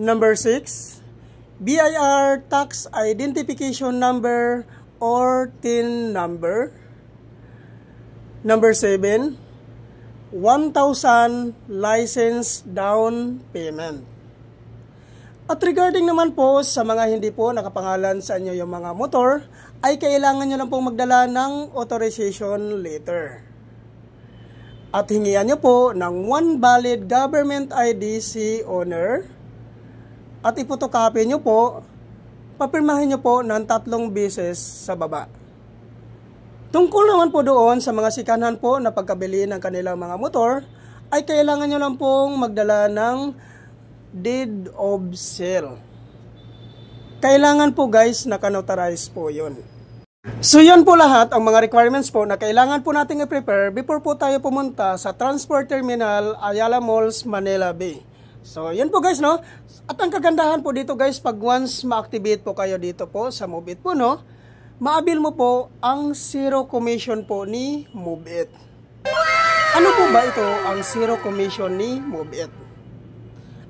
Number 6, BIR Tax Identification Number or TIN Number. Number 7, 1,000 license down payment. At regarding naman po sa mga hindi po nakapangalan sa inyo yung mga motor, ay kailangan nyo lang pong magdala ng authorization letter. At hingian nyo po ng one valid government ID si owner. At ipotocopy nyo po, papirmahin nyo po ng 3 beses sa baba. Tungkol naman po doon sa mga sikanhan po na pagkabili ng kanilang mga motor, ay kailangan nyo lang pong magdala ng deed of sale. Kailangan po guys, naka-notarize po yun. So yun po lahat ang mga requirements po na kailangan po natin i-prepare before po tayo pumunta sa Transport Terminal Ayala Malls, Manila Bay. So yun po guys, no? At ang kagandahan po dito guys, pag once ma-activate po kayo dito po sa MoveIt po, no? Maabil mo po ang zero commission po ni MoveIt. Ano po ba ito ang zero commission ni MoveIt?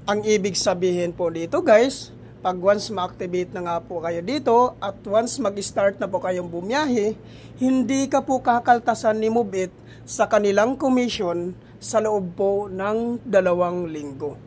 Ang ibig sabihin po dito guys, pag once ma-activate na nga po kayo dito at once mag-start na po kayong bumiyahe, hindi ka po kakaltasan ni MoveIt sa kanilang commission sa loob po ng 2 linggo.